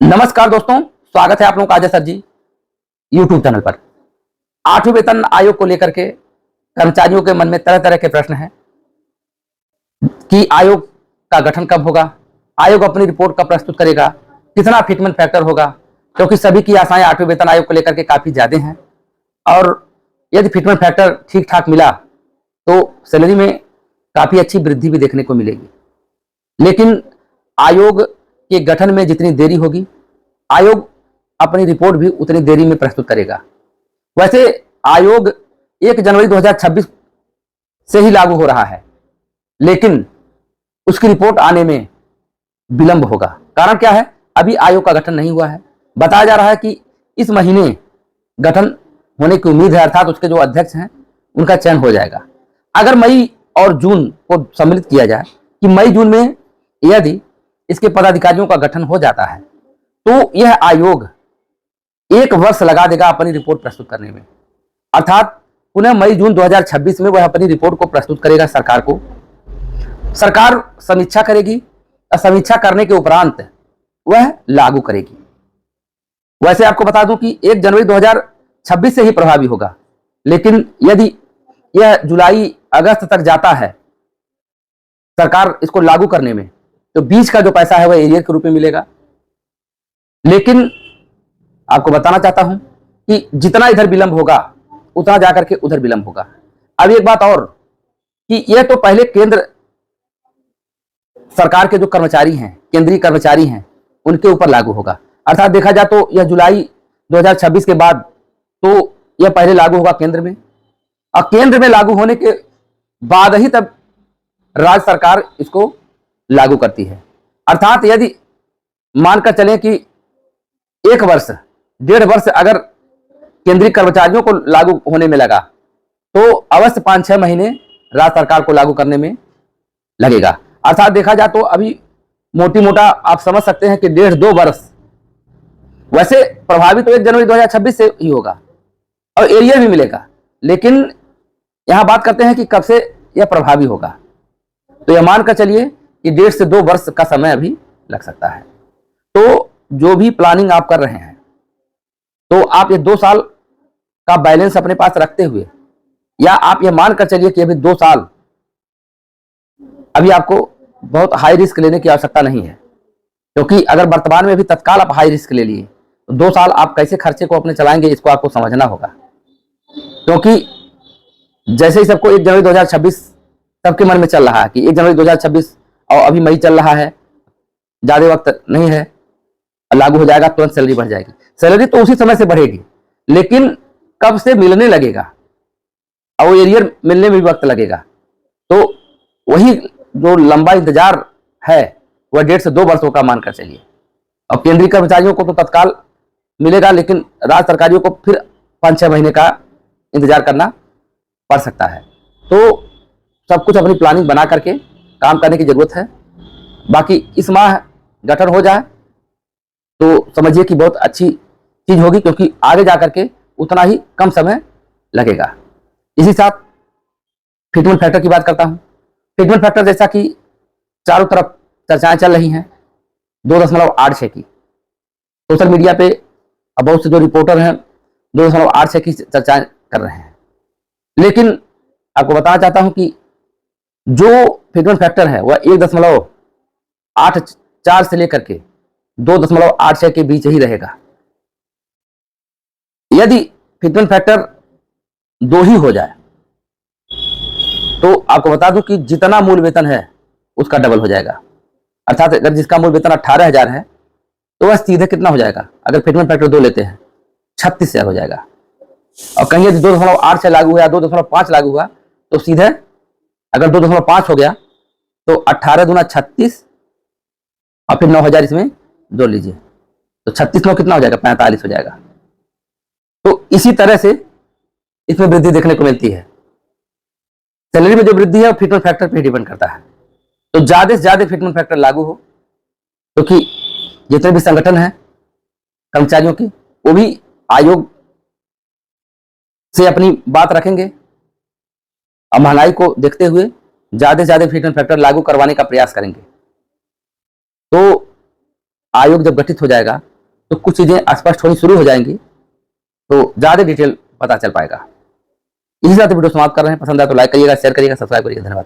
नमस्कार दोस्तों, स्वागत है आप लोगों का अजय सर जी यूट्यूब चैनल पर। आठवें वेतन आयोग को लेकर के कर्मचारियों के मन में तरह तरह के प्रश्न हैं कि आयोग का गठन कब होगा, आयोग अपनी रिपोर्ट कब प्रस्तुत करेगा, कितना फिटमेंट फैक्टर होगा, क्योंकि सभी की आशाएं आठवें वेतन आयोग को लेकर के काफी ज्यादा हैं। और यदि फिटमेंट फैक्टर ठीक ठाक मिला तो सैलरी में काफी अच्छी वृद्धि भी देखने को मिलेगी। लेकिन आयोग के गठन में जितनी देरी होगी, आयोग अपनी रिपोर्ट भी उतनी देरी में प्रस्तुत करेगा। वैसे आयोग 1 जनवरी 2026 से ही लागू हो रहा है, लेकिन उसकी रिपोर्ट आने में विलंब होगा। कारण क्या है? अभी आयोग का गठन नहीं हुआ है। बताया जा रहा है कि इस महीने गठन होने की उम्मीद है, अर्थात उसके जो अध्यक्ष हैं उनका चयन हो जाएगा। अगर मई और जून को सम्मिलित किया जाए कि मई जून में यदि इसके पदाधिकारियों का गठन हो जाता है तो यह आयोग 1 वर्ष लगा देगा अपनी रिपोर्ट प्रस्तुत करने में। अर्थात पुनः मई जून 2026 में वह अपनी रिपोर्ट को प्रस्तुत करेगा सरकार को। सरकार समीक्षा करेगी और समीक्षा करने के उपरांत वह लागू करेगी। वैसे आपको बता दूं कि 1 जनवरी 2026 से ही प्रभावी होगा, लेकिन यदि यह जुलाई अगस्त तक जाता है सरकार इसको लागू करने में, तो बीच का जो पैसा है वह एरियर के रूप में मिलेगा। लेकिन आपको बताना चाहता हूं कि जितना इधर विलंब होगा उतना जाकर के उधर विलंब होगा। अब एक बात और कि यह तो पहले केंद्र सरकार के जो कर्मचारी हैं, केंद्रीय कर्मचारी हैं, उनके ऊपर लागू होगा। अर्थात देखा जाए तो यह जुलाई 2026 के बाद तो यह पहले लागू होगा केंद्र में, और केंद्र में लागू होने के बाद ही तब राज्य सरकार इसको लागू करती है। अर्थात यदि मानकर चलें कि 1 वर्ष 1.5 वर्ष अगर केंद्रीय कर्मचारियों को लागू होने में लगा, तो अवश्य 5-6 महीने राज्य सरकार को लागू करने में लगेगा। अर्थात देखा जाए तो अभी मोटी मोटा आप समझ सकते हैं कि 1.5-2 वर्ष। वैसे प्रभावी तो 1 जनवरी 2026 से ही होगा और एरियर भी मिलेगा, लेकिन यहां बात करते हैं कि कब से यह प्रभावी होगा। तो यह मानकर चलिए कि 1.5 से 2 वर्ष का समय अभी लग सकता है। तो जो भी प्लानिंग आप कर रहे हैं, तो आप ये 2 साल का बैलेंस अपने पास रखते हुए, या आप ये मानकर चलिए कि अभी 2 साल अभी आपको बहुत हाई रिस्क लेने की आवश्यकता नहीं है, क्योंकि अगर वर्तमान में भी तत्काल आप हाई रिस्क ले लिए तो 2 साल आप कैसे खर्चे को अपने चलाएंगे, इसको आपको समझना होगा। क्योंकि जैसे ही सबको 1 जनवरी 2026 सबके मन में चल रहा है कि 1 जनवरी 2026 और अभी मई चल रहा है, ज्यादा वक्त नहीं है, लागू हो जाएगा तुरंत सैलरी बढ़ जाएगी। सैलरी तो उसी समय से बढ़ेगी, लेकिन कब से मिलने लगेगा और एरियर मिलने में भी वक्त लगेगा। तो वही जो लंबा इंतजार है वह 1.5 से 2 वर्षों का मानकर चलिए। और केंद्रीय कर्मचारियों को तो तत्काल मिलेगा, लेकिन राज्य सरकारियों को फिर 5-6 महीने का इंतजार करना पड़ सकता है। तो सब कुछ अपनी प्लानिंग बना करके काम करने की जरूरत है। बाकी इस माह गठन हो जाए तो समझिए कि बहुत अच्छी चीज होगी, क्योंकि आगे जाकर के उतना ही कम समय लगेगा। इसी साथ फिटमेंट फैक्टर की बात करता हूं। फिटमेंट फैक्टर जैसा कि चारों तरफ चर्चाएं चल रही हैं 2.86 की, सोशल मीडिया पे बहुत से जो रिपोर्टर हैं 2.86 की चर्चाएं कर रहे हैं। लेकिन आपको बताना चाहता हूं कि जो फिटमेंट फैक्टर है वह 1.84 से लेकर के 2.86 के बीच ही रहेगा। यदि फिटमेंट फैक्टर 2 ही हो जाए तो आपको बता दूं कि जितना मूल वेतन है उसका डबल हो जाएगा। अर्थात अगर जिसका मूल वेतन 18,000 है तो वह सीधे कितना हो जाएगा, अगर फिटमेंट फैक्टर 2 लेते हैं 36,000 हो जाएगा। और कहीं यदि 2.8 से लागू हुआ, 2.5 लागू हुआ, तो सीधे अगर 2.5 हो गया तो 18 दूना 36 और फिर 9,000 इसमें जोड़ लीजिए, तो 36 कितना हो जाएगा, 45 हो जाएगा। तो इसी तरह से इसमें वृद्धि देखने को मिलती है। सैलरी में जो वृद्धि है वो फिटमेंट फैक्टर पे डिपेंड करता है। तो ज्यादा से ज्यादा फिटमेंट फैक्टर लागू हो, क्योंकि जितने भी संगठन हैं कर्मचारियों की, वो भी आयोग से अपनी बात रखेंगे और महंगाई को देखते हुए ज्यादा से ज्यादा फिटमेंट फैक्टर लागू करवाने का प्रयास करेंगे। तो आयोग जब गठित हो जाएगा तो कुछ चीजें स्पष्ट होनी शुरू हो जाएंगी, तो ज्यादा डिटेल पता चल पाएगा। इसी तरह वीडियो समाप्त कर रहे हैं। पसंद आए तो लाइक करिएगा, शेयर करिएगा, सब्सक्राइब करिएगा। धन्यवाद।